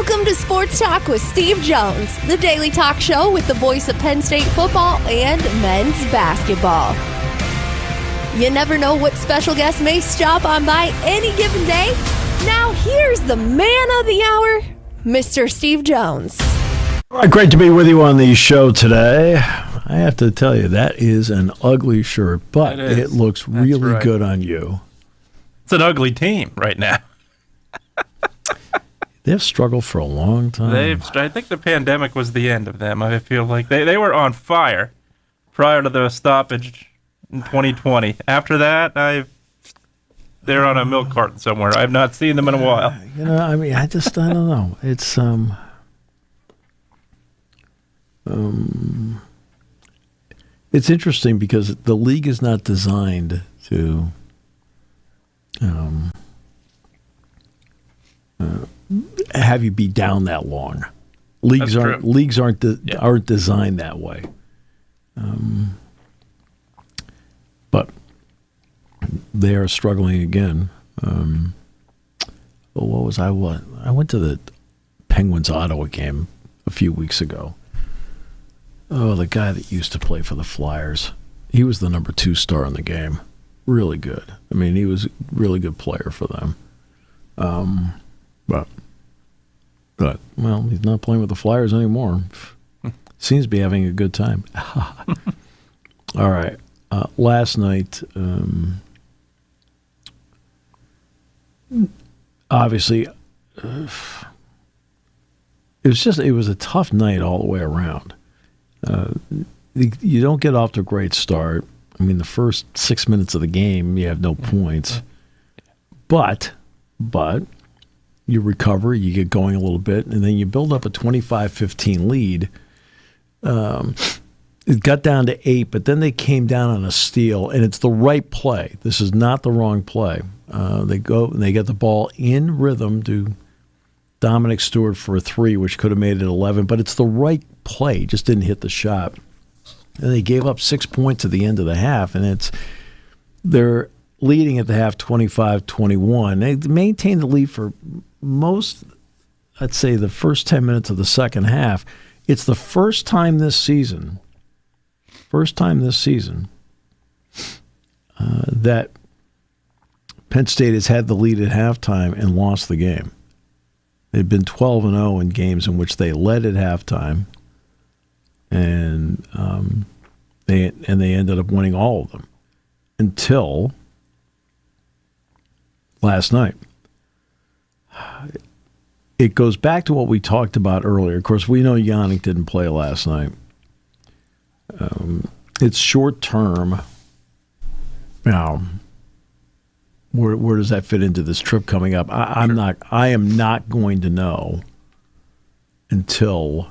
Welcome to Sports Talk with Steve Jones, the daily talk show with the voice of Penn State football and men's basketball. You never know what special guest may stop on by any given day. Now here's the man of the hour, Mr. Steve Jones. All right, great to be with you on the show today. I have to tell you, that is an ugly shirt, but it looks really good on you. It's an ugly team right now. They've struggled for a long time. I think the pandemic was the end of them. I feel like they were on fire prior to the stoppage in 2020. After that, they're on a milk carton somewhere. I've not seen them in a while. I don't know. It's it's interesting because the league is not designed to have you be down that long. Leagues aren't designed that way. But they are struggling again. I went to the Penguins Ottawa game a few weeks ago. Oh, the guy that used to play for the Flyers, he was the number 2 star in the game. Really good. I mean, he was a really good player for them. But he's not playing with the Flyers anymore. Seems to be having a good time. All right. Last night, obviously, it was a tough night all the way around. You don't get off to a great start. I mean, the first 6 minutes of the game, you have no points. But you recover, you get going a little bit, and then you build up a 25-15 lead. It got down to 8, but then they came down on a steal, and it's the right play. This is not the wrong play. They go and they get the ball in rhythm to Dominic Stewart for a 3, which could have made it 11, but it's the right play. Just didn't hit the shot. And they gave up 6 points at the end of the half, and they're leading at the half 25-21. They maintained the lead for most, I'd say, the first 10 minutes of the second half. It's the first time this season that Penn State has had the lead at halftime and lost the game. They've been 12-0 in games in which they led at halftime, and they ended up winning all of them until last night. It goes back to what we talked about earlier. Of course, we know Yannick didn't play last night. It's short term. Now, where does that fit into this trip coming up? I am not going to know until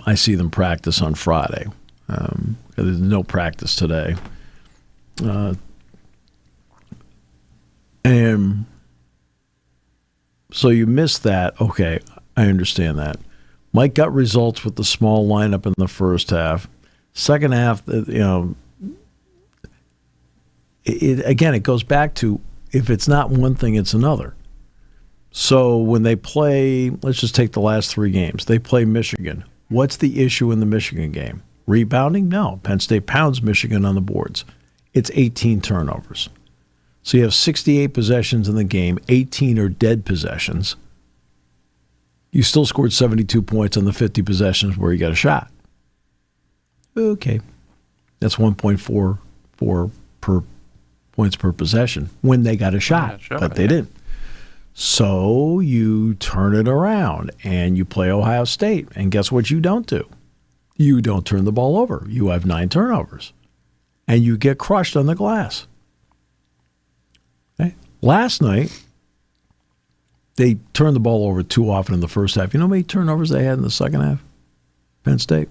I see them practice on Friday. There's no practice today. And so you missed that. Okay, I understand that. Mike got results with the small lineup in the first half. Second half, it goes back to if it's not one thing, it's another. So when they play, let's just take the last 3 games. They play Michigan. What's the issue in the Michigan game? Rebounding? No. Penn State pounds Michigan on the boards. It's 18 turnovers. So you have 68 possessions in the game. 18 are dead possessions. You still scored 72 points on the 50 possessions where you got a shot. Okay. That's 1.44 per points per possession when they got a shot, but they didn't. So you turn it around and you play Ohio State, and guess what you don't do? You don't turn the ball over. You have 9 turnovers, and you get crushed on the glass. Okay? Last night, they turned the ball over too often in the first half. You know how many turnovers they had in the second half? Penn State?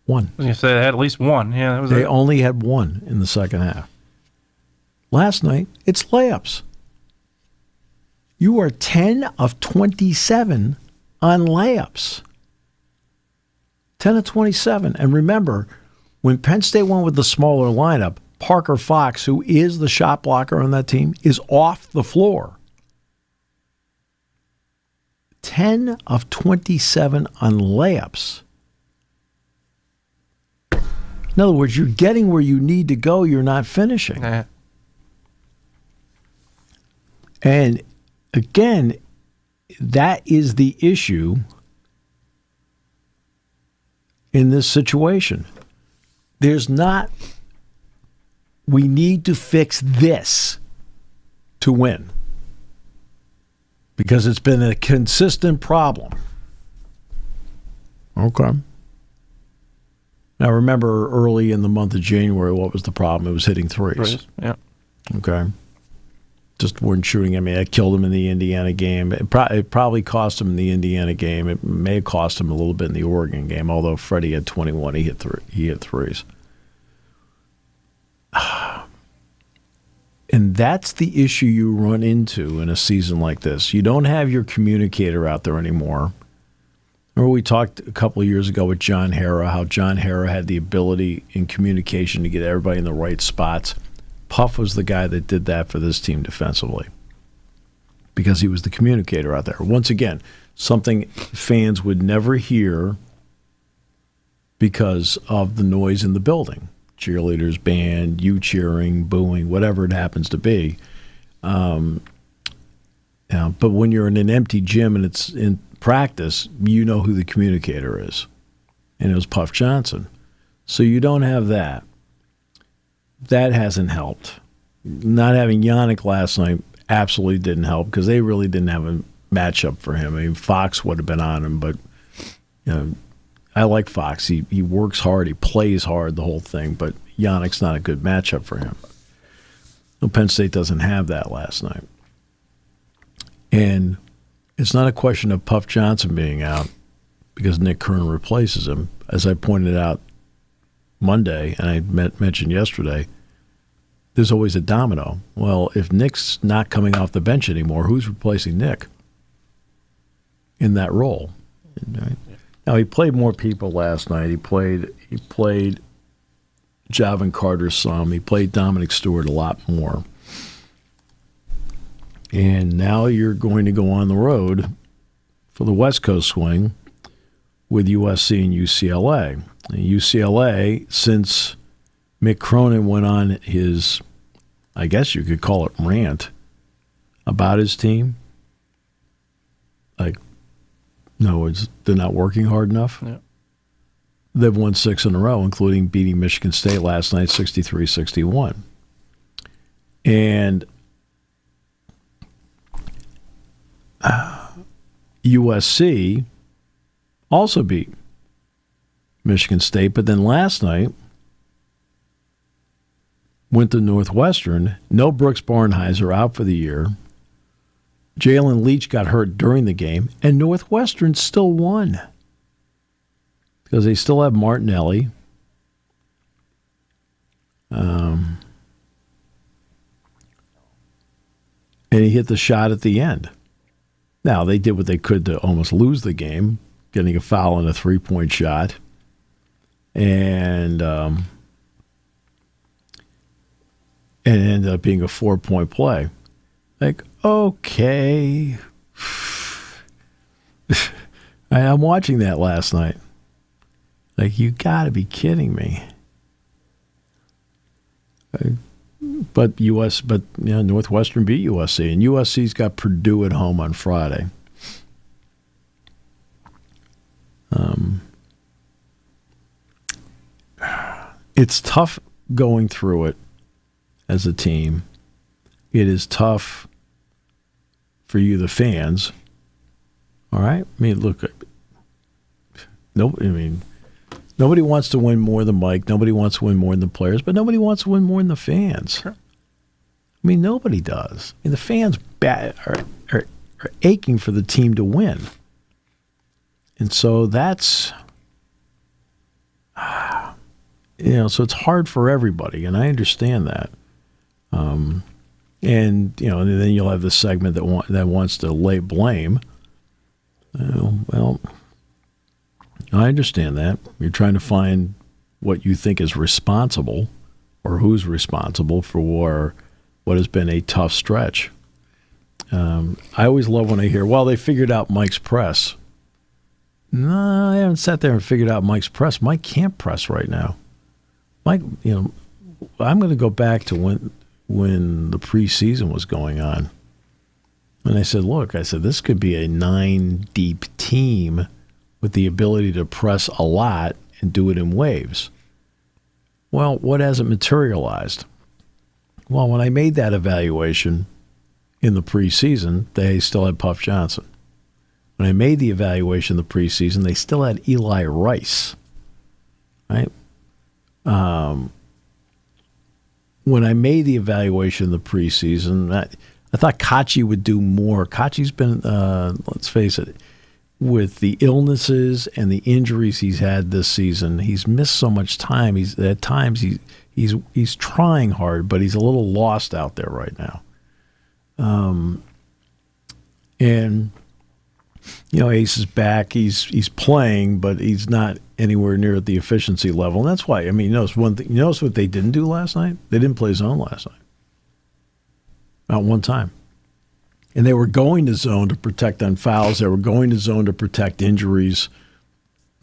1. You say they had at least 1. Yeah, they only had 1 in the second half. Last night, it's layups. You are 10 of 27 on layups. 10 of 27. And remember, when Penn State went with the smaller lineup, Parker Fox, who is the shot blocker on that team, is off the floor. 10 of 27 on layups. In other words, you're getting where you need to go. You're not finishing. And again, that is the issue in this situation. We need to fix this to win because it's been a consistent problem. Okay. Now, remember early in the month of January, what was the problem? It was hitting threes. Yeah. Okay. Just weren't shooting. I mean, it killed him in the Indiana game. It probably cost him in the Indiana game. It may have cost him a little bit in the Oregon game, although Freddie had 21. He hit threes. And that's the issue you run into in a season like this. You don't have your communicator out there anymore. Remember we talked a couple of years ago with John Harrah, how John Harrah had the ability in communication to get everybody in the right spots. Puff was the guy that did that for this team defensively because he was the communicator out there. Once again, something fans would never hear because of the noise in the building. Cheerleaders, band, you cheering, booing, whatever it happens to be. But when you're in an empty gym and it's in practice, you know who the communicator is. And it was Puff Johnson. So you don't have that. That hasn't helped. Not having Yannick last night absolutely didn't help because they really didn't have a matchup for him. I mean, Fox would have been on him, but I like Fox. He works hard. He plays hard, the whole thing, but Yannick's not a good matchup for him. No, Penn State doesn't have that last night. And it's not a question of Puff Johnson being out because Nick Kern replaces him. As I pointed out Monday, and I mentioned yesterday, there's always a domino. Well, if Nick's not coming off the bench anymore, who's replacing Nick in that role? Right? Now, he played more people last night. He played Javin Carter some. He played Dominic Stewart a lot more. And now you're going to go on the road for the West Coast swing with USC and UCLA. And UCLA, since Mick Cronin went on his, I guess you could call it rant about his team, like, no, they're not working hard enough. Yeah. They've won 6 in a row, including beating Michigan State last night 63-61. And USC also beat Michigan State, but then last night went to Northwestern. No Brooks Barnhizer, out for the year. Jalen Leach got hurt during the game, and Northwestern still won because they still have Martinelli. And he hit the shot at the end. Now, they did what they could to almost lose the game, getting a foul and a three-point shot. And it ended up being a 4-point play. Like, okay. I'm watching that last night. Like, you got to be kidding me. But Northwestern beat USC, and USC's got Purdue at home on Friday. It's tough going through it as a team. It is tough for you, the fans. All right? I mean, look, nobody wants to win more than Mike. Nobody wants to win more than the players, but nobody wants to win more than the fans. Sure. I mean, nobody does. I mean, the fans are aching for the team to win. And so that's, so it's hard for everybody, and I understand that. And then you'll have the segment that wants to lay blame. Well, I understand that. You're trying to find what you think is responsible or who's responsible for what has been a tough stretch. I always love when I hear, well, they figured out Mike's press. No, I haven't sat there and figured out Mike's press. Mike can't press right now. Mike, I'm going to go back to when the preseason was going on. And I said, look, this could be a 9-deep team with the ability to press a lot and do it in waves. Well, what hasn't materialized? Well, when I made that evaluation in the preseason, they still had Puff Johnson. When I made the evaluation in the preseason, they still had Eli Rice, right? When I made the evaluation in the preseason, I thought Kachi would do more. Kachi's been, let's face it, with the illnesses and the injuries he's had this season, he's missed so much time. At times he's trying hard, but he's a little lost out there right now. And Ace is back. He's playing, but he's not anywhere near at the efficiency level. And that's why. I mean, you notice one thing. You notice what they didn't do last night? They didn't play zone last night. Not one time. And they were going to zone to protect on fouls. They were going to zone to protect injuries.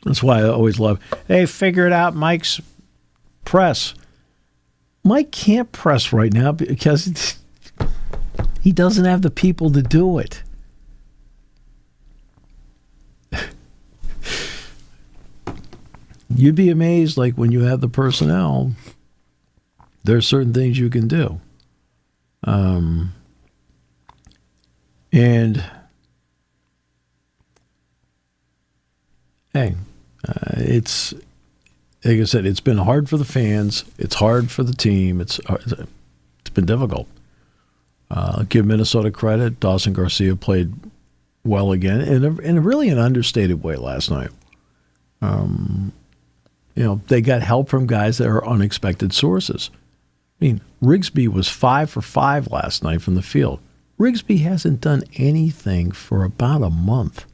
That's why I always love, hey, figure it out, Mike's press. Mike can't press right now because he doesn't have the people to do it. You'd be amazed, like when you have the personnel, there are certain things you can do. And hey, it's like I said, it's been hard for the fans. It's hard for the team. It's been difficult. Give Minnesota credit. Dawson Garcia played well again in a really an understated way last night. They got help from guys that are unexpected sources. I mean, Rigsby was 5 for 5 last night from the field. Rigsby hasn't done anything for about a month.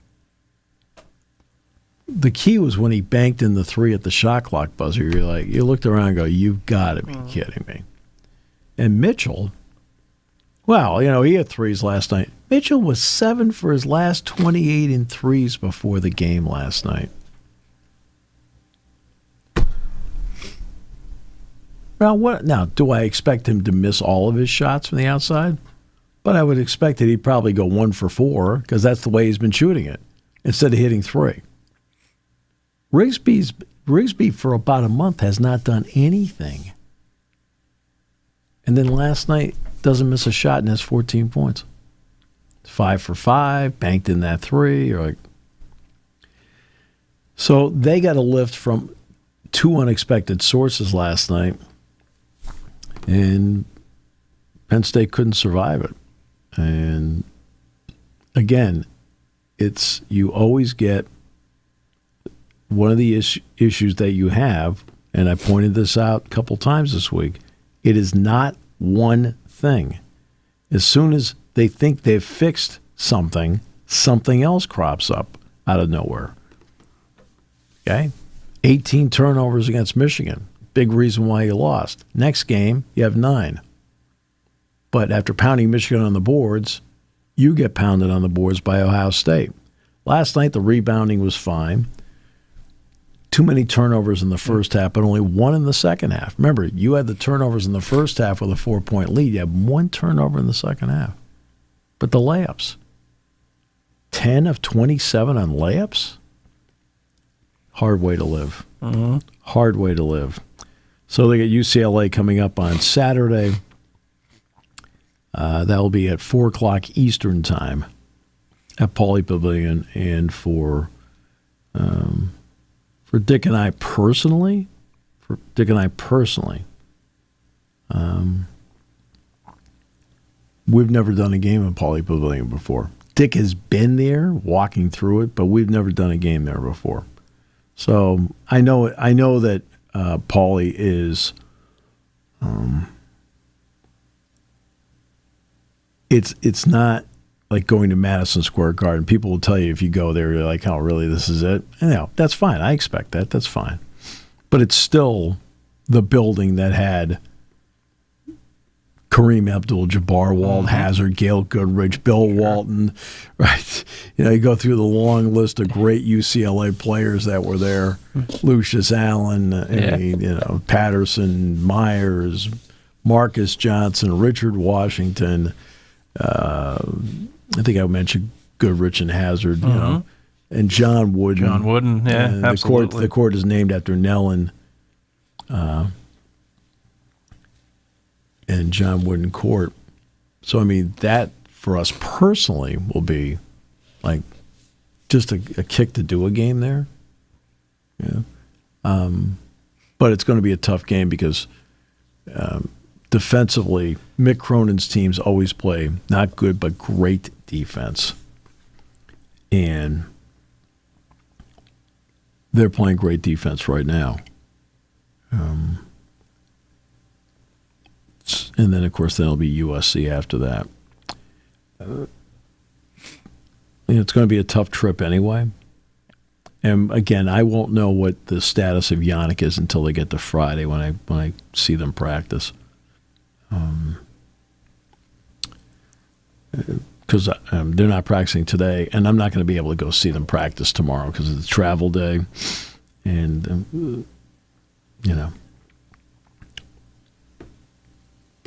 The key was when he banked in the 3 at the shot clock buzzer. You looked around and go, you've got to be kidding me. And Mitchell, well, he had threes last night. Mitchell was 7 for his last 28 in threes before the game last night. Now, do I expect him to miss all of his shots from the outside? But I would expect that he'd probably go 1 for 4 because that's the way he's been shooting it instead of hitting 3. Rigsby for about a month has not done anything. And then last night doesn't miss a shot and has 14 points. 5 for 5, banked in that 3. So they got a lift from 2 unexpected sources last night. And Penn State couldn't survive it. And again, you always get one of the issues that you have, and I pointed this out a couple times this week. It is not one thing. As soon as they think they've fixed something else crops up out of nowhere. Okay? 18 turnovers against Michigan. Big reason why you lost. Next game, you have 9. But after pounding Michigan on the boards, you get pounded on the boards by Ohio State. Last night, the rebounding was fine. Too many turnovers in the first half, but only 1 in the second half. Remember, you had the turnovers in the first half with a 4-point lead. You had 1 turnover in the second half. But the layups, 10 of 27 on layups? Hard way to live. Mm-hmm. Hard way to live. So they got UCLA coming up on Saturday. That will be at 4 o'clock Eastern time at Pauley Pavilion. And for Dick and I personally, we've never done a game in Pauley Pavilion before. Dick has been there walking through it, but we've never done a game there before. So I know that Pauley is it's not like going to Madison Square Garden. People will tell you if you go there, you're like, oh, really, this is it? And, that's fine. I expect that. That's fine. But it's still the building that had Kareem Abdul-Jabbar, Walt Hazard, Gail Goodrich, Bill Walton, right? You go through the long list of great UCLA players that were there. Lucius Allen, Patterson, Myers, Marcus Johnson, Richard Washington. I think I mentioned Goodrich and Hazard, and John Wooden. John Wooden, absolutely. The court is named after Nellen. And John Wooden Court. So, that for us personally will be like just a kick to do a game there. Yeah. But it's going to be a tough game because defensively, Mick Cronin's teams always play not good but great defense. And they're playing great defense right now. And then, of course, it'll be USC after that. It's going to be a tough trip anyway. And again, I won't know what the status of Yannick is until they get to Friday when I see them practice. Because they're not practicing today, and I'm not going to be able to go see them practice tomorrow because it's a travel day. And,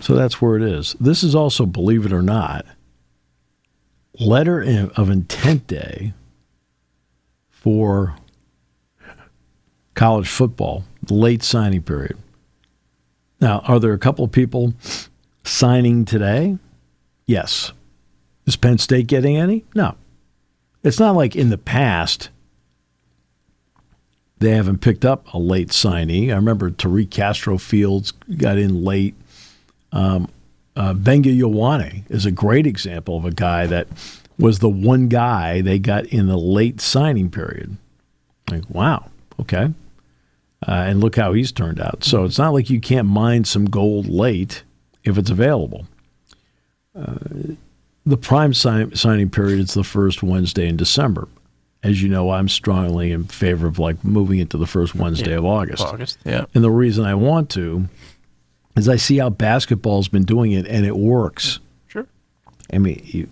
So that's where it is. This is also, believe it or not, letter of intent day for college football, the late signing period. Now, are there a couple of people signing today? Yes. Is Penn State getting any? No. It's not like in the past they haven't picked up a late signee. I remember Tariq Castro-Fields got in late. Benga Ioane is a great example of a guy that was the one guy they got in the late signing period. Like, wow, okay. And look how he's turned out. So it's not like you can't mine some gold late if it's available. The prime signing period is the first Wednesday in December. As you know, I'm strongly in favor of moving it to the first Wednesday of August. And the reason I want to is I see how basketball's been doing it, and it works. Sure. A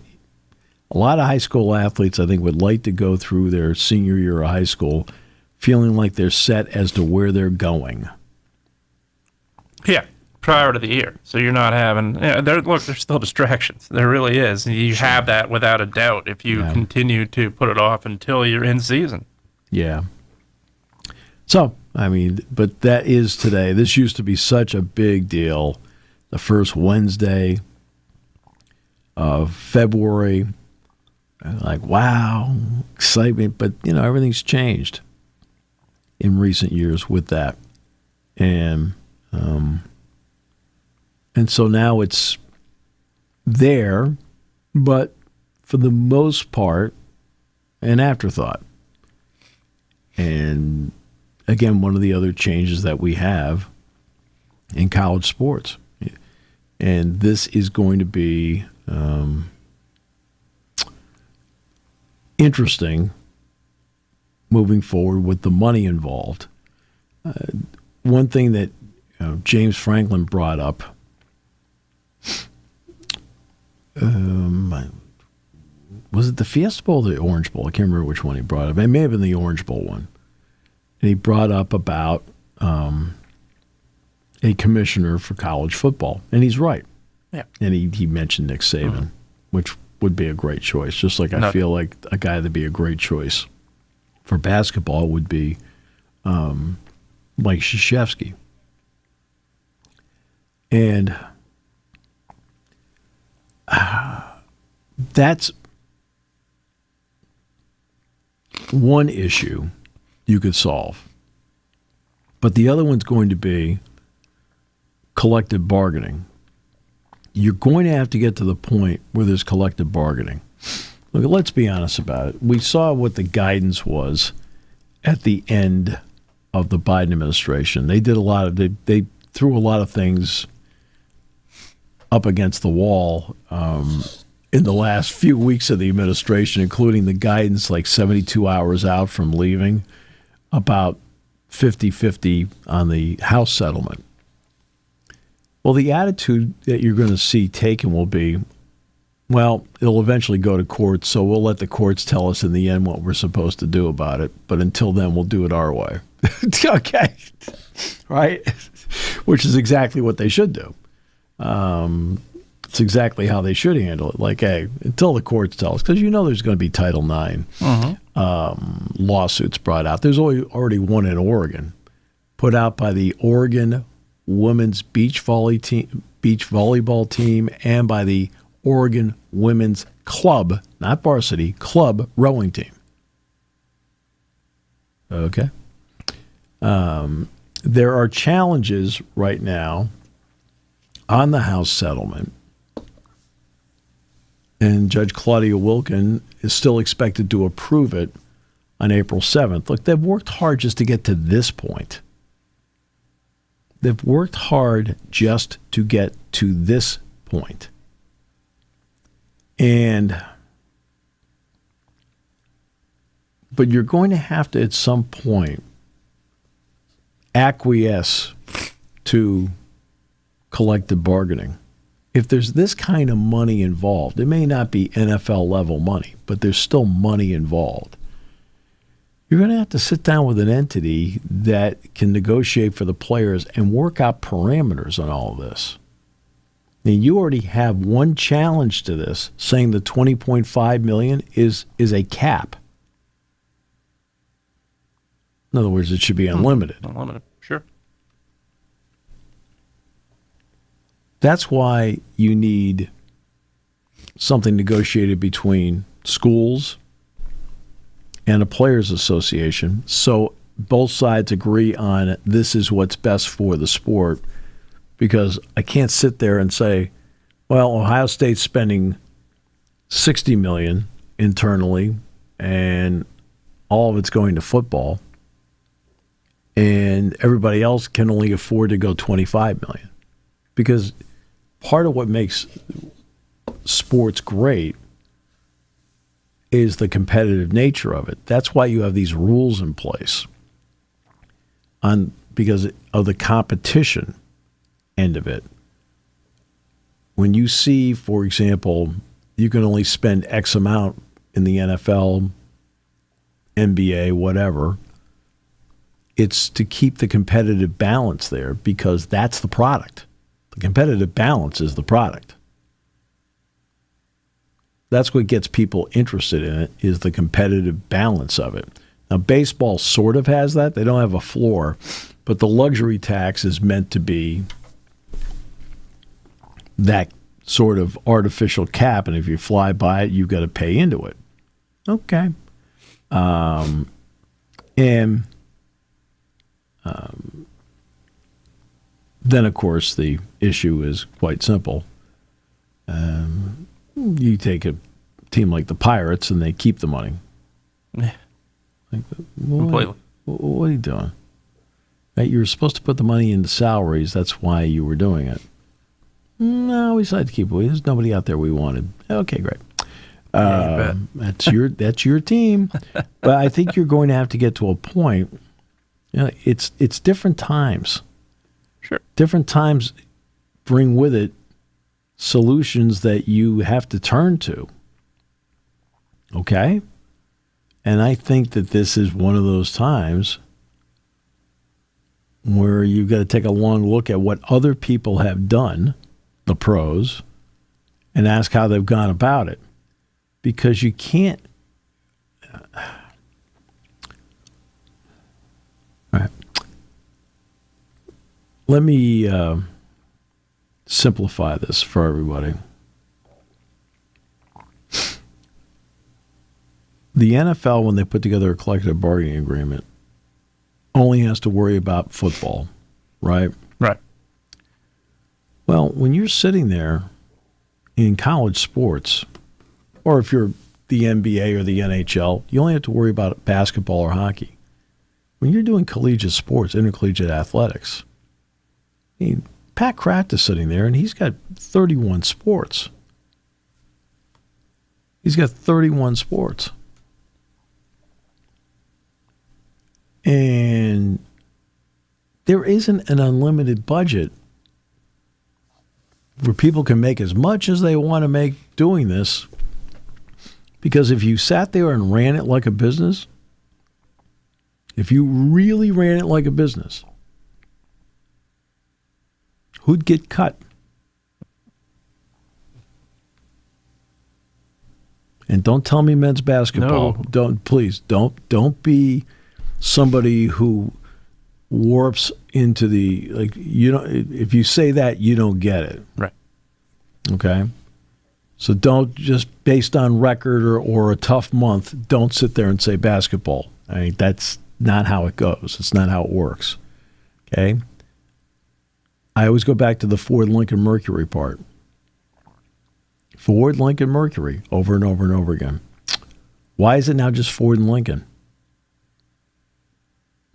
lot of high school athletes, I think, would like to go through their senior year of high school feeling like they're set as to where they're going. Yeah, prior to the year. So you're not having there's still distractions. There really is. You have that without a doubt if you continue to put it off until you're in season. Yeah. So, but that is today. This used to be such a big deal. The first Wednesday of February. Like, wow, excitement. But, everything's changed in recent years with that. And so now it's there, but for the most part, an afterthought. And again, one of the other changes that we have in college sports. And this is going to be interesting moving forward with the money involved. One thing that James Franklin brought up, was it the Fiesta Bowl or the Orange Bowl? I can't remember which one he brought up. It may have been the Orange Bowl one. And he brought up about a commissioner for college football. And he's right. Yeah. And he mentioned Nick Saban, which would be a great choice. Just like I feel like a guy that'd be a great choice for basketball would be Mike Krzyzewski. And that's one issue you could solve. But the other one's going to be collective bargaining. You're going to have to get to the point where there's collective bargaining. Look, let's be honest about it. We saw what the guidance was at the end of the Biden administration. They did they threw a lot of things up against the wall in the last few weeks of the administration, including the guidance like 72 hours out from leaving, about 50-50 on the House settlement. Well, the attitude that you're going to see taken will be, well, it'll eventually go to court, so we'll let the courts tell us in the end what we're supposed to do about it. But until then, we'll do it our way. Okay. Right? Which is exactly what they should do. It's exactly how they should handle it. Like, hey, until the courts tell us, because there's going to be Title IX lawsuits brought out. There's already one in Oregon, put out by the Oregon women's beach volleyball team, and by the Oregon women's club, not varsity, club rowing team. Okay. There are challenges right now on the House settlement, and Judge Claudia Wilken is still expected to approve it on April 7th. Look, they've worked hard just to get to this point. They've worked hard just to get to this point. But you're going to have to, at some point, acquiesce to collective bargaining. If there's this kind of money involved, it may not be NFL level money, but there's still money involved. You're going to have to sit down with an entity that can negotiate for the players and work out parameters on all of this. Now, you already have one challenge to this, saying the $20.5 million is a cap. In other words, it should be unlimited. Unlimited, sure. That's why you need something negotiated between schools and a players' association, so both sides agree on this is what's best for the sport. Because I can't sit there and say, well, Ohio State's spending $60 million internally, and all of it's going to football, and everybody else can only afford to go $25 million. Because part of what makes sports great is the competitive nature of it. That's why you have these rules in place because of the competition end of it. When you see, for example, you can only spend X amount in the NFL, NBA, whatever, it's to keep the competitive balance there because that's the product. The competitive balance is the product. That's what gets people interested in it, is the competitive balance of it. Now, baseball sort of has that. They don't have a floor, but the luxury tax is meant to be that sort of artificial cap, and if you fly by it, you've got to pay into it. Okay. Then, of course, the issue is quite simple. You take a team like the Pirates, and they keep the money. Yeah. Completely. What are you doing? Right, you were supposed to put the money into salaries. That's why you were doing it. No, we decided to keep it. There's nobody out there we wanted. Okay, great. Yeah, that's your team. But I think you're going to have to get to a point. It's different times. Sure. Different times bring with it solutions that you have to turn to. Okay? And I think that this is one of those times where you've got to take a long look at what other people have done, the pros, and ask how they've gone about it. Because you can't... All right. Let me simplify this for everybody. The NFL, when they put together a collective bargaining agreement, only has to worry about football, right? Right. Well, when you're sitting there in college sports, or if you're the NBA or the NHL, you only have to worry about basketball or hockey. When you're doing collegiate sports, intercollegiate athletics, I mean, Pat Kraft is sitting there, and he's got 31 sports. He's got 31 sports. And there isn't an unlimited budget where people can make as much as they want to make doing this. Because if you sat there and ran it like a business, if you really ran it like a business, who'd get cut? And don't tell me men's basketball. No. Don't be somebody who warps into the if you say that, you don't get it. Right. Okay? So don't just based on record or a tough month, don't sit there and say basketball. I mean, that's not how it goes. It's not how it works. Okay? I always go back to the Ford Lincoln Mercury part. Ford, Lincoln, Mercury, over and over and over again. Why is it now just Ford and Lincoln?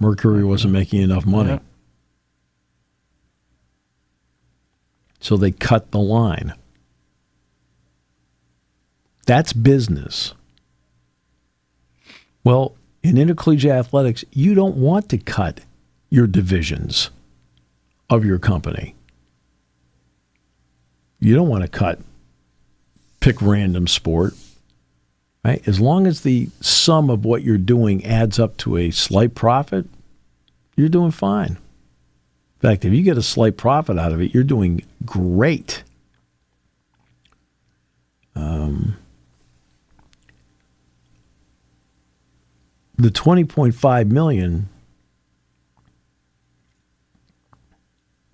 Mercury wasn't making enough money. Yeah. So they cut the line. That's business. Well, in intercollegiate athletics, you don't want to cut your divisions of your company. You don't want to pick random sport, right? As long as the sum of what you're doing adds up to a slight profit, you're doing fine. In fact, if you get a slight profit out of it, you're doing great. The $20.5 million,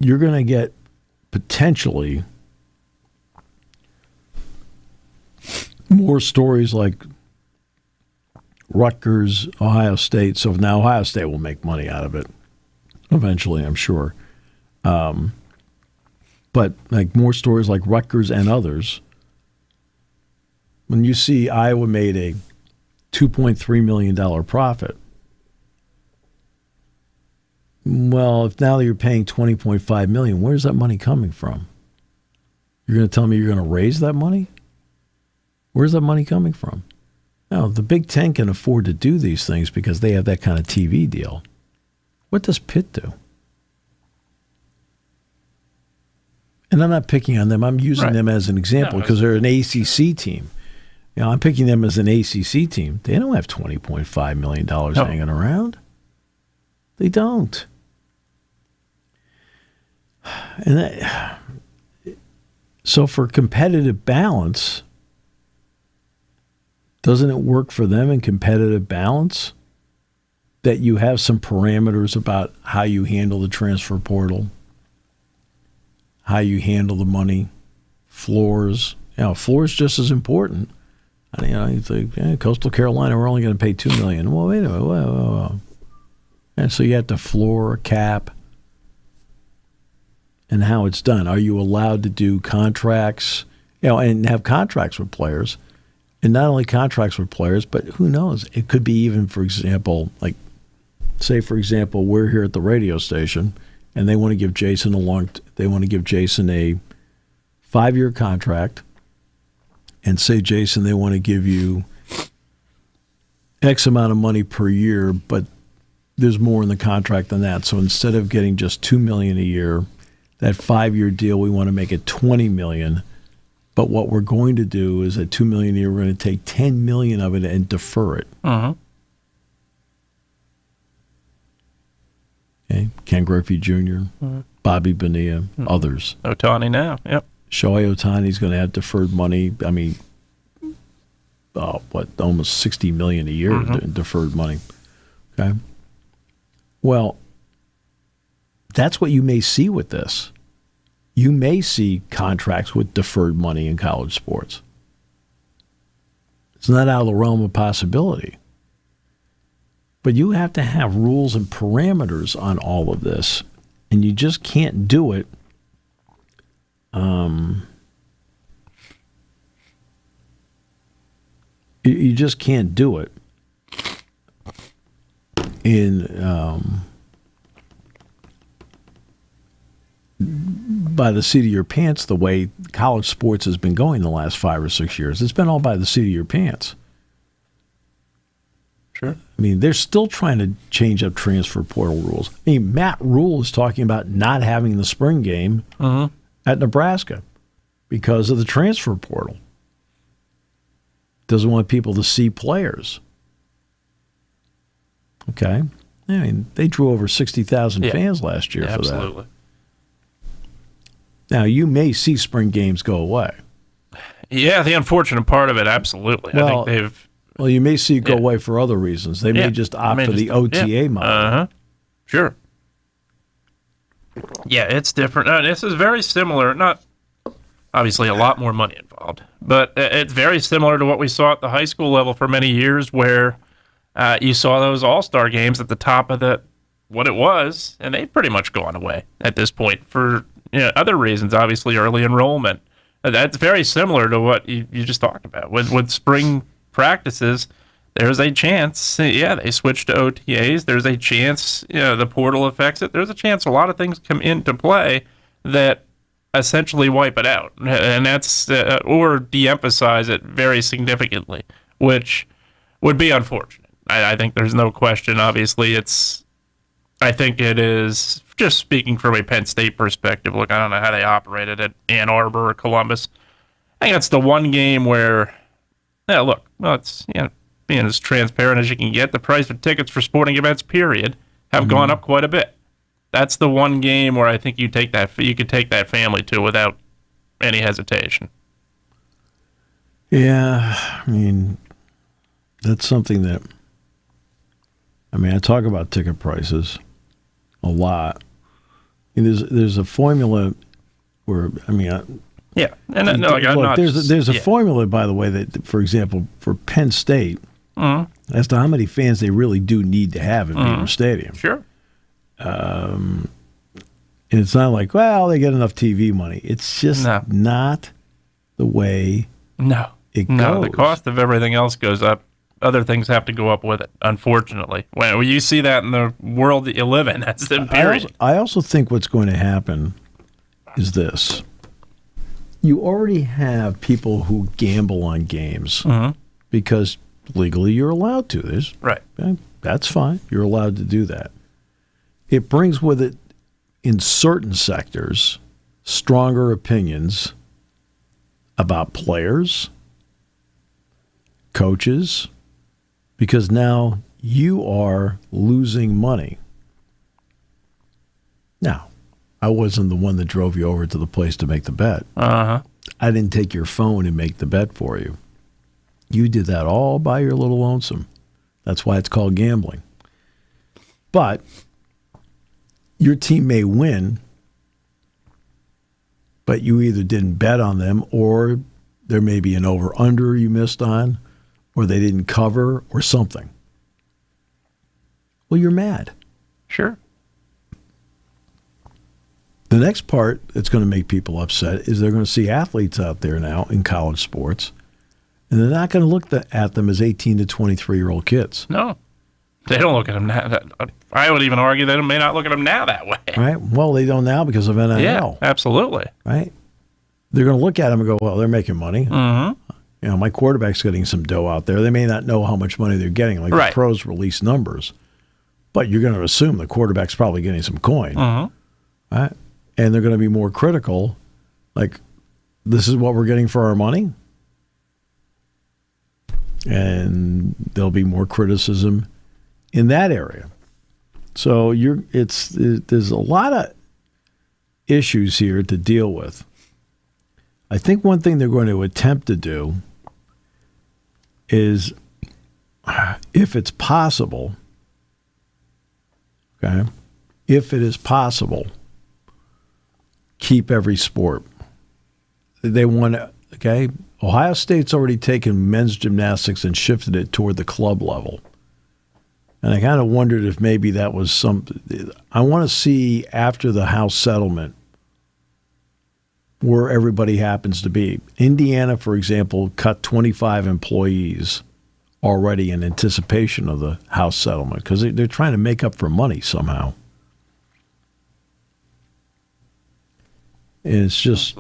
you're going to get potentially more stories like Rutgers, Ohio State. So now Ohio State will make money out of it eventually, I'm sure. But like more stories like Rutgers and others. When you see Iowa made a $2.3 million profit, well, if now you're paying $20.5 million, where's that money coming from? You're going to tell me you're going to raise that money? Where's that money coming from? Now, the Big Ten can afford to do these things because they have that kind of TV deal. What does Pitt do? And I'm not picking on them. I'm using them as an example because they're an ACC team. You know, I'm picking them as an ACC team. They don't have $20.5 million hanging around. They don't. And so for competitive balance, doesn't it work for them in competitive balance that you have some parameters about how you handle the transfer portal, how you handle the money, floors? You know, floors just as important. You know, you think, Coastal Carolina, we're only going to pay $2 million. Well, wait a minute. Whoa. And so you have to floor a cap and how it's done. Are you allowed to do contracts, and have contracts with players? And not only contracts with players, but who knows? It could be even, for example, like, say, for example, we're here at the radio station and they want to give Jason a 5-year contract. And say, Jason, they want to give you X amount of money per year, but there's more in the contract than that. So instead of getting just $2 million a year, that 5-year deal, we want to make it $20 million. But what we're going to do is at $2 million a year, we're going to take $10 million of it and defer it. Uh-huh. Okay, Ken Griffey Jr., Bobby Bonilla, others. Ohtani now, yep. Shohei Ohtani's going to have deferred money. I mean, almost $60 million a year in deferred money. Okay. Well, that's what you may see with this. You may see contracts with deferred money in college sports. It's not out of the realm of possibility. But you have to have rules and parameters on all of this, and you just can't do it. You just can't do it by the seat of your pants the way college sports has been going the last 5 or 6 years. It's been all by the seat of your pants. Sure. I mean, they're still trying to change up transfer portal rules. I mean, Matt Rule is talking about not having the spring game at Nebraska. because of the transfer portal. Doesn't want people to see players. Okay. I mean, they drew over 60,000 fans last year for absolutely. that. Now, you may see spring games go away. Yeah, the unfortunate part of it, absolutely. Well, I think they've... Well, you may see it go away for other reasons. They may just opt for the OTA model. Uh-huh. Sure. Yeah, it's different. This is very similar, not obviously a lot more money involved, but it's very similar to what we saw at the high school level for many years where you saw those all-star games at the top of what it was, and they've pretty much gone away at this point for other reasons, obviously early enrollment. That's very similar to what you just talked about. With spring practices, there's a chance, they switch to OTAs. There's a chance, the portal affects it. There's a chance a lot of things come into play that essentially wipe it out, and that's or de-emphasize it very significantly, which would be unfortunate. I think there's no question. Obviously, I think it is, just speaking from a Penn State perspective, look, I don't know how they operated at Ann Arbor or Columbus. I think it's the one game where, it's, being as transparent as you can get, the price of tickets for sporting events, period, have gone up quite a bit. That's the one game where I think you could take that family to without any hesitation. Yeah, I mean, that's something that, I talk about ticket prices a lot. There's a formula where, there's a formula, by the way, that, for example, for Penn State, as to how many fans they really do need to have at Beaver Stadium. Sure. And it's not like, well, they get enough TV money. It's just not the way it goes. No, the cost of everything else goes up. Other things have to go up with it, unfortunately. When you see that in the world that you live in, that's the period. I also think what's going to happen is this. You already have people who gamble on games because legally you're allowed to. Right. That's fine. You're allowed to do that. It brings with it, in certain sectors, stronger opinions about players, coaches, because now you are losing money. Now, I wasn't the one that drove you over to the place to make the bet. I didn't take your phone and make the bet for you. You did that all by your little lonesome. That's why it's called gambling. But your team may win, but you either didn't bet on them, or there may be an over-under you missed on, or they didn't cover, or something. Well, you're mad. Sure. The next part that's going to make people upset is they're going to see athletes out there now in college sports, and they're not going to look at them as 18 to 23-year-old kids. No. They don't look at them now. I would even argue they may not look at them now that way. Right? Well, they don't now because of NIL. Yeah, absolutely. Right? They're going to look at them and go, well, they're making money. My quarterback's getting some dough out there. They may not know how much money they're getting. Like the pros release numbers. But you're going to assume the quarterback's probably getting some coin. Right? And they're going to be more critical. Like, this is what we're getting for our money? And there'll be more criticism in that area. So there's a lot of issues here to deal with. I think one thing they're going to attempt to do is, if it's possible, if it is possible, keep every sport. They want to, Ohio State's already taken men's gymnastics and shifted it toward the club level. And I kind of wondered if maybe that was something. I want to see, after the House settlement, where everybody happens to be. Indiana, for example, cut 25 employees already in anticipation of the House settlement because they're trying to make up for money somehow. And it's just,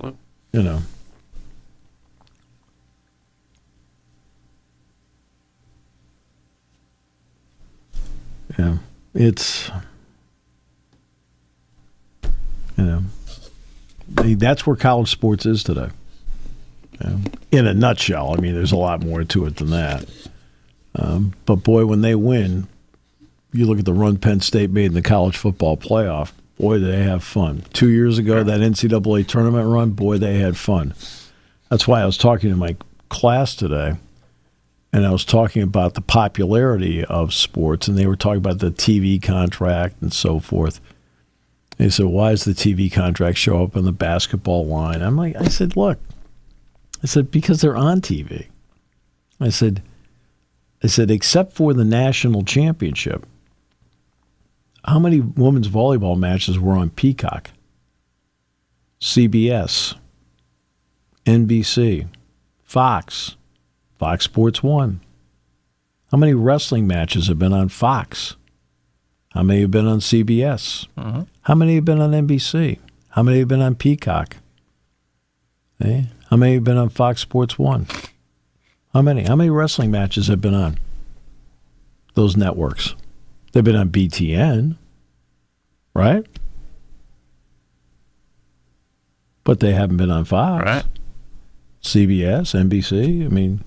Yeah, it's, that's where college sports is today. In a nutshell. I mean, there's a lot more to it than that. But boy, when they win, you look at the run Penn State made in the college football playoff. Boy, they have fun. 2 years ago, that NCAA tournament run, boy, they had fun. That's why I was talking to my class today, and I was talking about the popularity of sports, and they were talking about the TV contract and so forth. They said, why does the TV contract show up on the basketball line? I said, look. I said, because they're on TV. I said, except for the national championship, how many women's volleyball matches were on Peacock, CBS, NBC, Fox Sports 1? How many wrestling matches have been on Fox? How many have been on CBS? Uh-huh. How many have been on NBC? How many have been on Peacock? How many have been on Fox Sports 1? How many wrestling matches have been on those networks? They've been on BTN, right? But they haven't been on Fox. Right. CBS, NBC, I mean,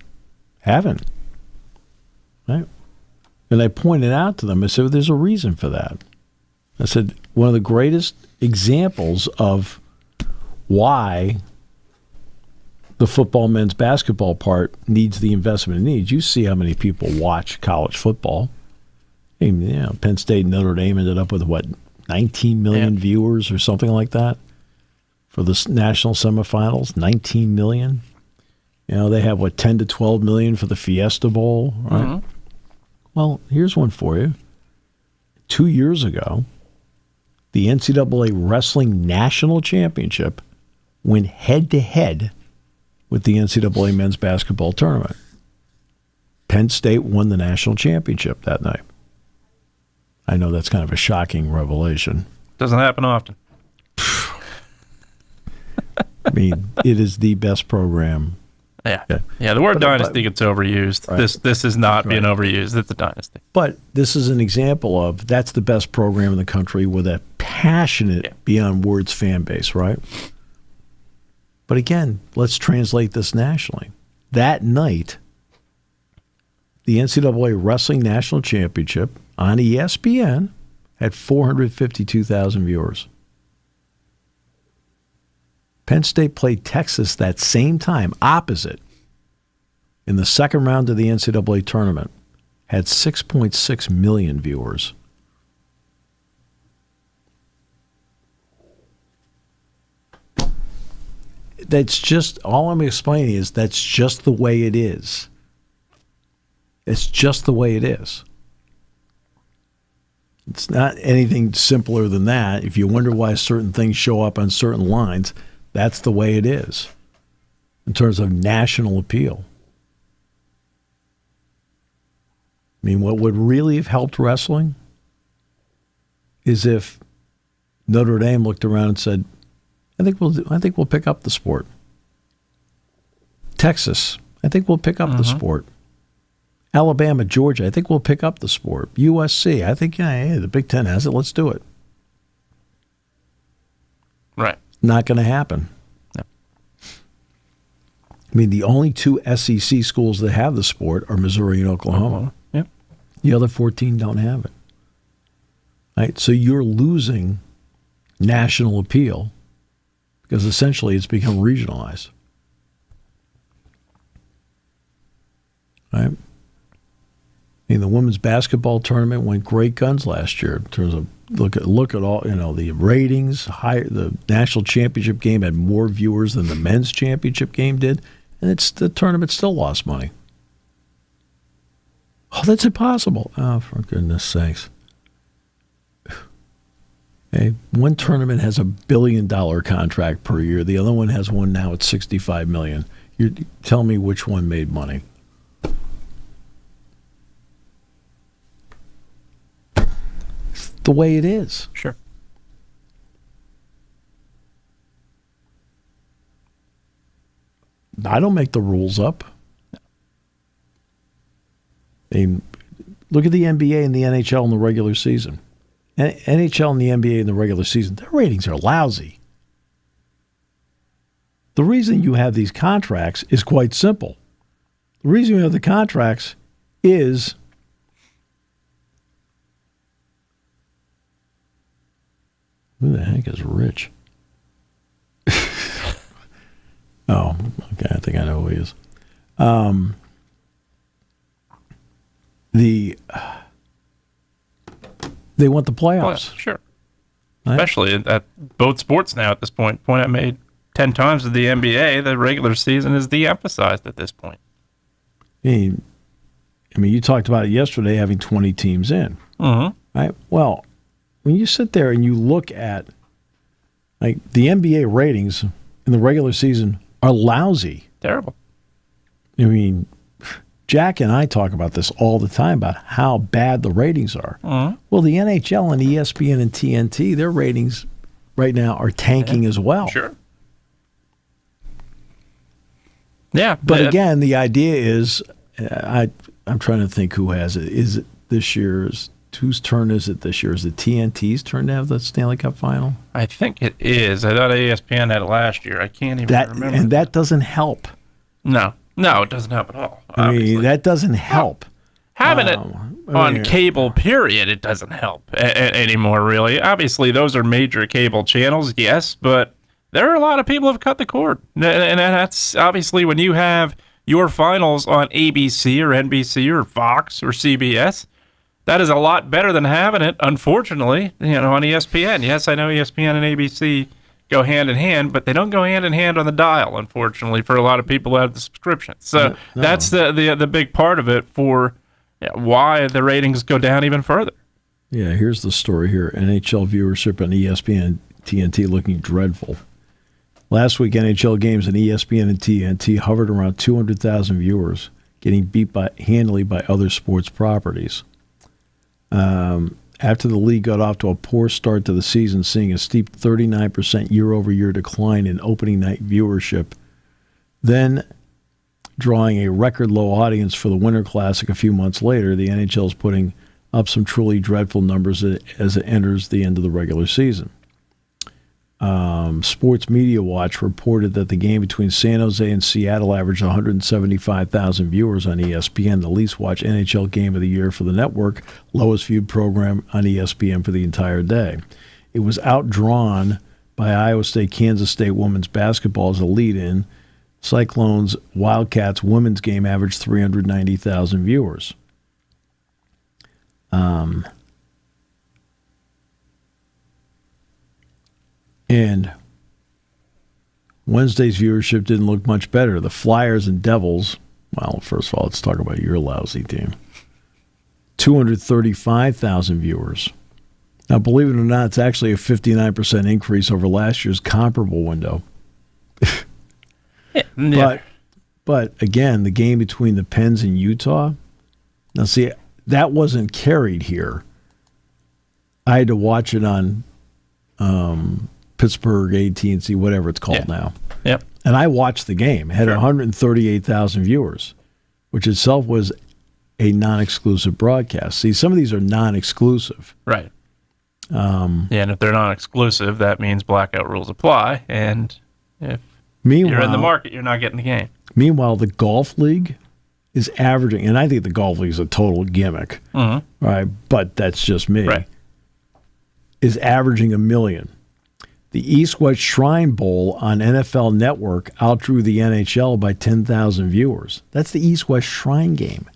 haven't. Right? And I pointed out to them, I said, there's a reason for that. I said, one of the greatest examples of why the football men's basketball part needs the investment it needs. You see how many people watch college football. I mean, Penn State and Notre Dame ended up with, 19 million viewers or something like that for the national semifinals? 19 million. They have, 10 to 12 million for the Fiesta Bowl, right? Mm-hmm. Well, here's one for you. 2 years ago, the NCAA Wrestling National Championship went head-to-head with the NCAA men's basketball tournament. Penn State won the national championship that night. I know that's kind of a shocking revelation. Doesn't happen often. I mean, it is the best program. Yeah. The word dynasty gets overused. Right. This is not being overused. It's a dynasty. But this is an example of that's the best program in the country with a passionate, beyond words fan base, right? But again, let's translate this nationally. That night, the NCAA Wrestling National Championship on ESPN had 452,000 viewers. Penn State played Texas that same time, opposite, in the second round of the NCAA tournament, had 6.6 million viewers. That's just, all I'm explaining is that's just the way it is. It's just the way it is. It's not anything simpler than that. If you wonder why certain things show up on certain lines, that's the way it is in terms of national appeal. I mean, what would really have helped wrestling is if Notre Dame looked around and said, I think we'll pick up the sport. Texas, I think we'll pick up the sport. Alabama, Georgia, I think we'll pick up the sport. USC, I think, hey, the Big Ten has it. Let's do it. Right. Not going to happen. No. I mean, the only two SEC schools that have the sport are Missouri and Oklahoma. Yep. The other 14 don't have it. Right? So you're losing national appeal because essentially it's become regionalized. Right? I mean, the women's basketball tournament went great guns last year in terms of look at all, the ratings. The national championship game had more viewers than the men's championship game did, and the tournament still lost money. Oh, that's impossible. Oh, for goodness sakes. Okay, one tournament has $1 billion contract per year. The other one has one now at $65 million. You tell me which one made money. It's the way it is. Sure. I don't make the rules up. I mean, look at the NBA and the NHL in the regular season. NHL and the NBA in the regular season, their ratings are lousy. The reason you have these contracts is quite simple. The reason you have the contracts is who the heck is Rich? Oh, okay. I think I know who he is. They want the playoffs. Well, sure. Right? Especially at both sports now at this point. Point I made 10 times with the NBA, the regular season is de-emphasized at this point. I mean, you talked about it yesterday, having 20 teams in. Mm-hmm. Right? Well, when you sit there and you look at like the NBA ratings in the regular season are lousy. Terrible. I mean, Jack and I talk about this all the time about how bad the ratings are. Mm-hmm. Well, the NHL and ESPN and TNT, their ratings right now are tanking as well. Sure. Yeah. But again, the idea is, I'm trying to think who has it. Is it this year's? Whose turn is it this year? Is it TNT's turn to have the Stanley Cup final? I think it is. I thought ESPN had it last year. I can't even remember. And that doesn't help. No, it doesn't help at all. I mean, that doesn't help. Having it on cable, period, it doesn't help anymore, really. Obviously, those are major cable channels, yes, but there are a lot of people who have cut the cord. And that's obviously when you have your finals on ABC or NBC or Fox or CBS, that is a lot better than having it, unfortunately, on ESPN. Yes, I know ESPN and ABC go hand in hand, but they don't go hand in hand on the dial, unfortunately, for a lot of people who have the subscription. So that's the big part of it for why the ratings go down even further. Yeah, here's the story here. NHL viewership on ESPN and TNT looking dreadful. Last week, NHL games on ESPN and TNT hovered around 200,000 viewers, getting beat handily by other sports properties. After the league got off to a poor start to the season, seeing a steep 39% year-over-year decline in opening night viewership, then drawing a record low audience for the Winter Classic a few months later, the NHL is putting up some truly dreadful numbers as it enters the end of the regular season. Sports Media Watch reported that the game between San Jose and Seattle averaged 175,000 viewers on ESPN, the least watched NHL game of the year for the network, lowest viewed program on ESPN for the entire day. It was outdrawn by Iowa State, Kansas State women's basketball as a lead-in. Cyclones Wildcats women's game averaged 390,000 viewers. And Wednesday's viewership didn't look much better. The Flyers and Devils, well, first of all, let's talk about your lousy team. 235,000 viewers. Now, believe it or not, it's actually a 59% increase over last year's comparable window. Yeah. But again, the game between the Pens and Utah, now see, that wasn't carried here. I had to watch it on Pittsburgh, AT&T, whatever it's called now. Yep. And I watched the game. It had 138,000 viewers, which itself was a non-exclusive broadcast. See, some of these are non-exclusive. Right. And if they're non-exclusive, that means blackout rules apply. And if you're in the market, you're not getting the game. Meanwhile, the golf league is averaging, and I think the golf league is a total gimmick, right? But that's just me. Right. Is averaging 1 million. The East-West Shrine Bowl on NFL Network outdrew the NHL by 10,000 viewers. That's the East-West Shrine game.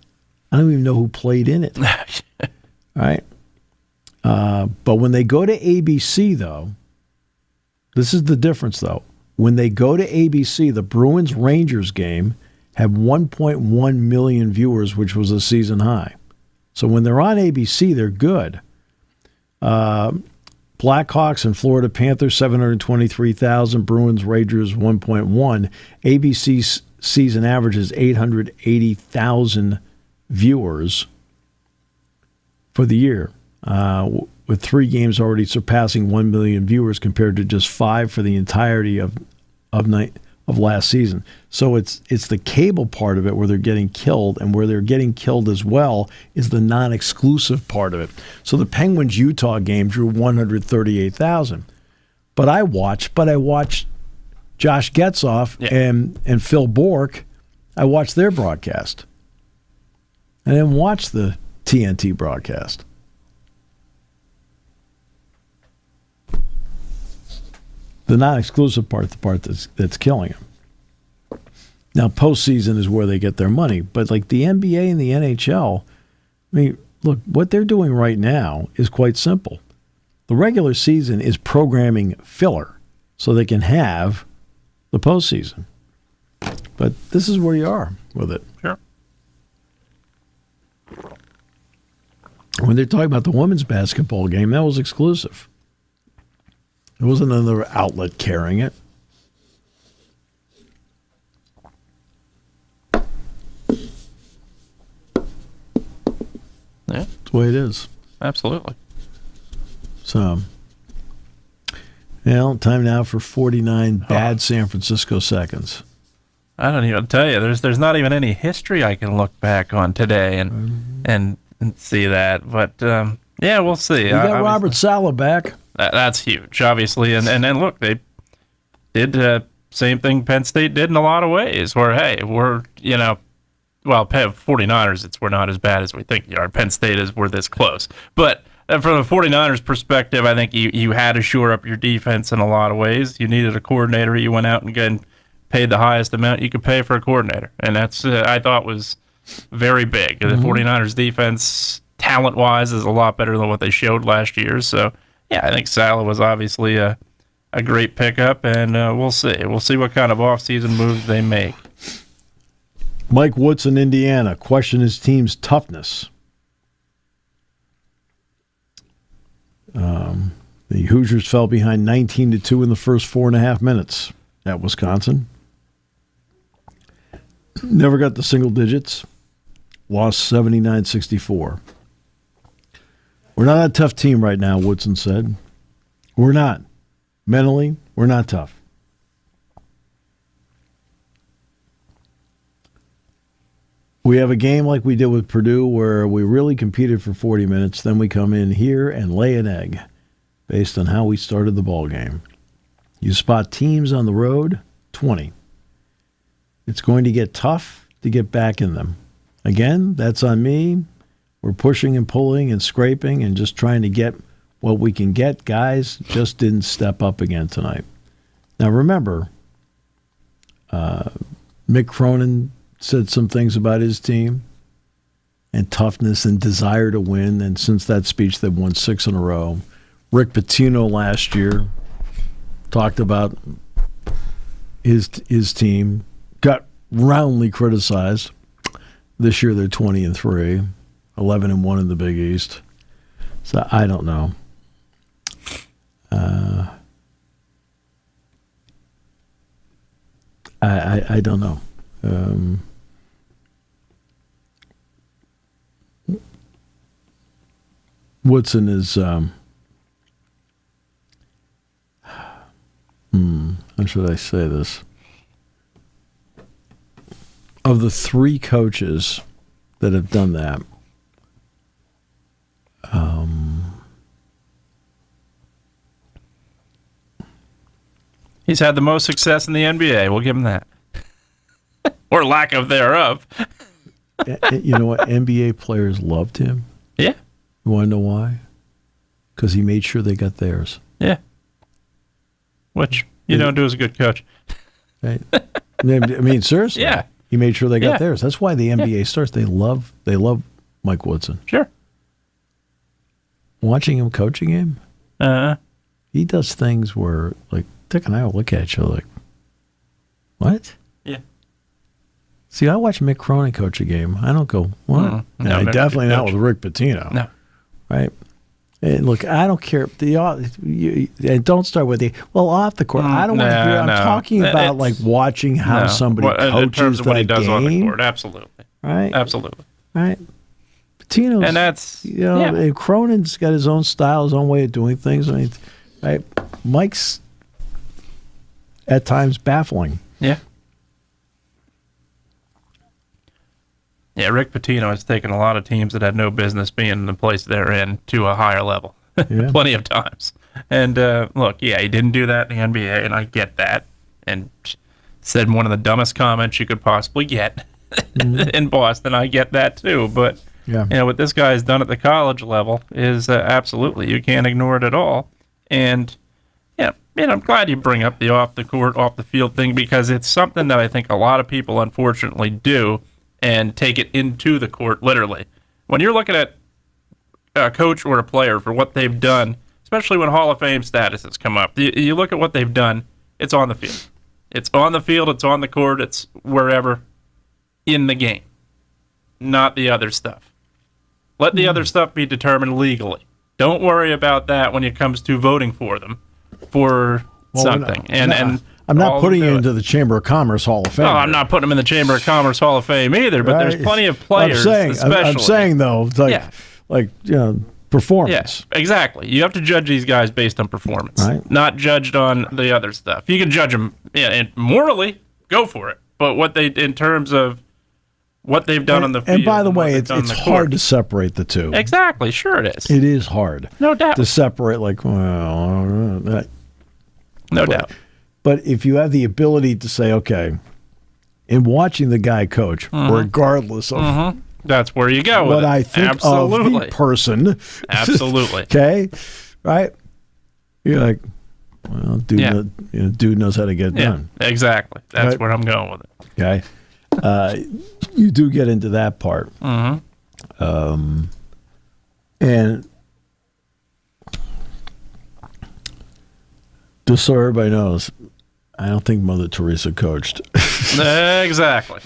I don't even know who played in it. Right? But when they go to ABC, though, this is the difference, though. When they go to ABC, the Bruins-Rangers game had 1.1 million viewers, which was a season high. So when they're on ABC, they're good. Blackhawks and Florida Panthers, 723,000. Bruins, Rangers, 1.1. ABC's season average is 880,000 viewers for the year, with 3 games already surpassing 1 million viewers compared to just 5 for the entirety of last season. So it's the cable part of it where they're getting killed, and where they're getting killed as well is the non-exclusive part of it. So the Penguins-Utah game drew 138,000. But I watched Josh Getzoff and Phil Bork, I watched their broadcast. I didn't watch the TNT broadcast. The non-exclusive part, the part that's killing them. Now, postseason is where they get their money, but like the NBA and the NHL, I mean, look, what they're doing right now is quite simple. The regular season is programming filler so they can have the postseason. But this is where you are with it. Sure. When they're talking about the women's basketball game, that was exclusive. There wasn't another outlet carrying it. Yeah. That's the way it is. Absolutely. So, time now for 49 bad San Francisco seconds. I don't even tell you. There's not even any history I can look back on today and see that. But yeah, we'll see. You got Robert Saleh back. That's huge, obviously. And then look, they did same thing Penn State did in a lot of ways. Where we're 49ers, we're not as bad as we think you are. Penn State we're this close, but. And from the 49ers perspective, I think you had to shore up your defense in a lot of ways. You needed a coordinator. You went out and again paid the highest amount you could pay for a coordinator. And that's, I thought, was very big. The 49ers defense, talent-wise, is a lot better than what they showed last year. So, yeah, I think Saleh was obviously a great pickup, and we'll see. We'll see what kind of offseason moves they make. Mike Woods in Indiana questioned his team's toughness. The Hoosiers fell behind 19-2 in the first 4.5 minutes at Wisconsin. Never got the single digits. Lost 79-64. We're not a tough team right now, Woodson said. We're not. Mentally, we're not tough. We have a game like we did with Purdue where we really competed for 40 minutes. Then we come in here and lay an egg based on how we started the ball game. You spot teams on the road, 20. It's going to get tough to get back in them. Again, that's on me. We're pushing and pulling and scraping and just trying to get what we can get. Guys just didn't step up again tonight. Now remember, Mick Cronin said some things about his team and toughness and desire to win. And since that speech, they've won 6 in a row. Rick Pitino last year talked about his team, got roundly criticized. This year they're 20-3, 11-1 in the Big East. So I don't know. I don't know. Woodson is, how should I say this? Of the 3 coaches that have done that, he's had the most success in the NBA. We'll give him that. Or lack of thereof. You know what? NBA players loved him. Yeah. You want to know why? Because he made sure they got theirs. Yeah. Which you don't do as a good coach. Right? I mean, seriously. Yeah. He made sure they got theirs. That's why the NBA stars, they love Mike Woodson. Sure. Watching him coaching him, he does things where, like, Dick and I will look at each other like, what? Yeah. See, I watch Mick Cronin coach a game. I don't go, what? No, definitely not with Rick Pitino. No. Right? And look, I don't care. And don't start with off the court. I don't want to hear. I'm talking about like watching how somebody coaches in terms of what he does game. on the court. Absolutely. Right? Absolutely. Right? Pitino's, and that's, and Cronin's got his own style, his own way of doing things. I mean, right? Mike's at times baffling. Yeah. Yeah, Rick Pitino has taken a lot of teams that had no business being in the place they're in to a higher level. Plenty of times. And look, he didn't do that in the NBA, and I get that. and said one of the dumbest comments you could possibly get in Boston. I get that too, but what this guy has done at the college level is absolutely, you can't ignore it at all. And I'm glad you bring up the off the court, off the field thing, because it's something that I think a lot of people unfortunately do and take it into the court literally. When you're looking at a coach or a player for what they've done, especially when Hall of Fame statuses come up, you look at what they've done, it's on the field. It's on the field, it's on the court, it's wherever in the game, not the other stuff. Let the other stuff be determined legally. Don't worry about that when it comes to voting for them for something. I'm not putting you into the Chamber of Commerce Hall of Fame. No, I'm not putting them in the Chamber of Commerce Hall of Fame either, but there's plenty of players. I'm saying though, performance. Yeah, exactly. You have to judge these guys based on performance, not judged on the other stuff. You can judge them and morally, go for it. But in terms of what they've done on the field. And by the way, it's hard to separate the two. Exactly. Sure it is. It is hard. No doubt. To separate, no doubt. But if you have the ability to say, okay, in watching the guy coach, regardless of that's where you go with what I think of the person. Absolutely. Okay? Right? You're like, well, dude knows how to get it done. Exactly. That's where I'm going with it. Okay? You do get into that part. And just so everybody knows, I don't think Mother Teresa coached. Exactly.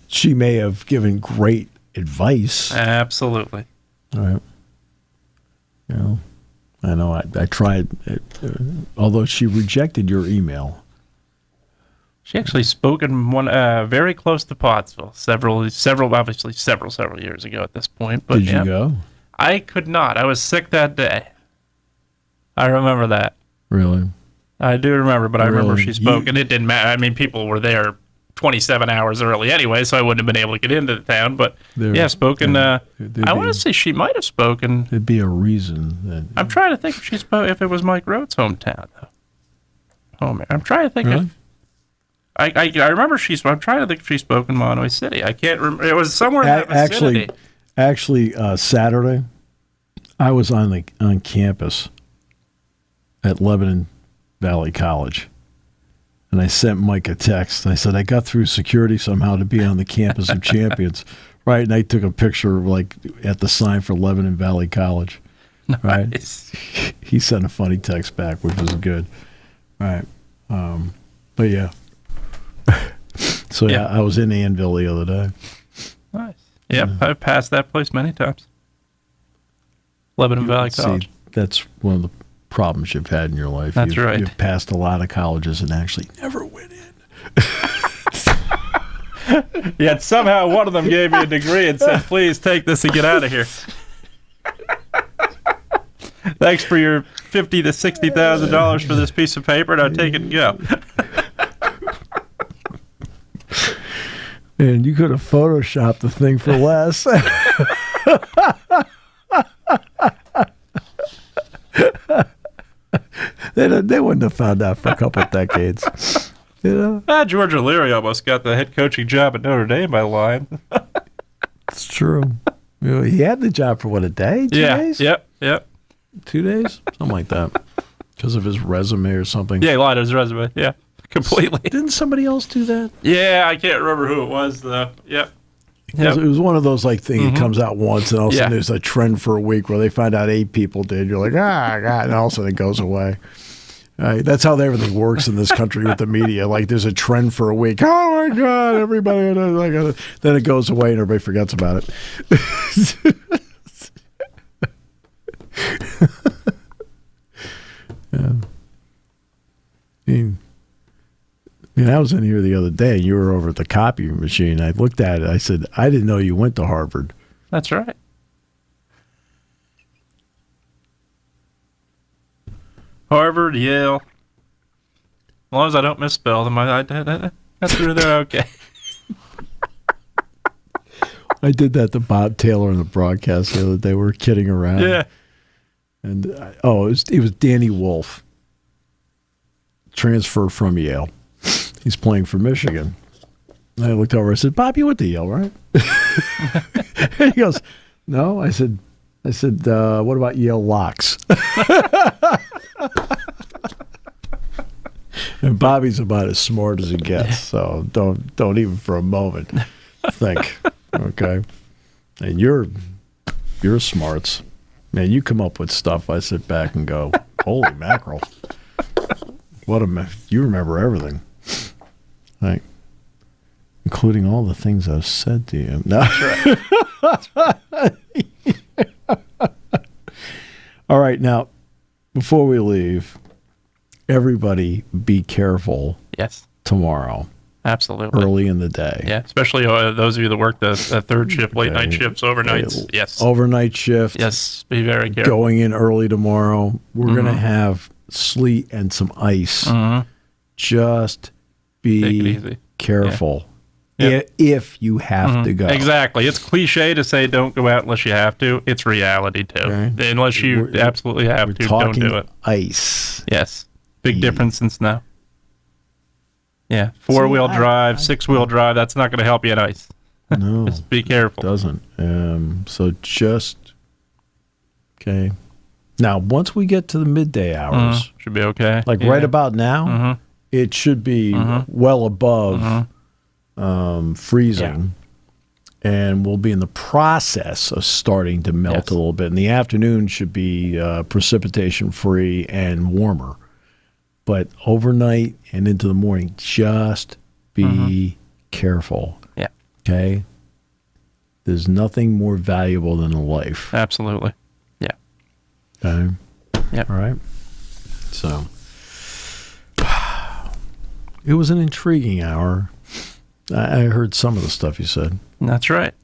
She may have given great advice. Absolutely. All right. I know I tried, although she rejected your email. She actually spoke in one very close to Pottsville, several years ago at this point. But did you go? I could not. I was sick that day. I remember that. Really? I do remember, but I remember she spoke, and it didn't matter. I mean, people were there 27 hours early anyway, so I wouldn't have been able to get into the town. But spoken. I want to say she might have spoken. There'd be a reason. I'm trying to think if it was Mike Rowe's hometown, though. Oh man, I'm trying to think. Really? I remember I'm trying to think if she spoke in Monterey City. I can't remember. It was somewhere in that vicinity. Actually, Saturday, I was on campus at Lebanon Valley College, and I sent Mike a text. I said I got through security somehow to be on the campus of champions, right? And I took a picture at the sign for Lebanon Valley College, right? Nice. He sent a funny text back, which was good, right? But yeah. So I was in Annville the other day. Nice. Yep, I've passed that place many times. Lebanon Valley College. That's one of the problems you've had in your life. That's right. You've passed a lot of colleges and actually never went in. Yet somehow one of them gave me a degree and said, "Please take this and get out of here." Thanks for your $50,000 to $60,000 for this piece of paper. Now take it and go. And you could have photoshopped the thing for less. They wouldn't have found out for a couple of decades. George O'Leary almost got the head coaching job at Notre Dame by line. It's true. He had the job for what, a day? 2 days? Yep. 2 days? Something like that. Because of his resume or something. Yeah, he lied on his resume. Yeah, completely. Didn't somebody else do that? Yeah, I can't remember who it was, though. Yep. It was one of those things that comes out once, and all of a sudden there's a trend for a week where they find out 8 people did. You're like, God, and all of a sudden it goes away. That's how everything works in this country with the media. Like, there's a trend for a week. Oh, my God, everybody. Then it goes away and everybody forgets about it. I was in here the other day. You were over at the copy machine. I looked at it. I said, I didn't know you went to Harvard. That's right. Harvard, Yale. As long as I don't misspell them, I got through there okay. I did that to Bob Taylor on the broadcast the other day. We were kidding around. Yeah. And, it was Danny Wolf. Transfer from Yale. He's playing for Michigan. And I looked over. I said, "Bob, you went to Yale, right?" And he goes, "No." I said, "What about Yale locks?" And Bobby's about as smart as he gets, so don't even for a moment think, okay? And you're smarts. Man, you come up with stuff, I sit back and go, holy mackerel. You remember everything. Like, including all the things I've said to you. No. All right, now, before we leave, everybody be careful. Yes. Tomorrow. Absolutely. Early in the day. Yeah, especially those of you that work the third shift, late night shifts, overnights. Yes. Overnight shift. Yes, be very careful. Going in early tomorrow. We're going to have sleet and some ice. Just be careful. Yeah. If you have to go. Exactly. It's cliche to say don't go out unless you have to. It's reality, too. Okay. Unless you absolutely have to, don't do it. Ice. Yes. Big difference in snow. Yeah. 4-wheel drive, 6-wheel drive, that's not going to help you in ice. No. Just be careful. It doesn't. So just, okay. Now, once we get to the midday hours. Should be okay. Like right about now, it should be well above freezing. And we'll be in the process of starting to melt a little bit. In the afternoon should be precipitation free and warmer. But overnight and into the morning, just be careful. Yeah. Okay? There's nothing more valuable than a life. Absolutely. Yeah. Okay? Yeah. All right? So, it was an intriguing hour. I heard some of the stuff you said. That's right.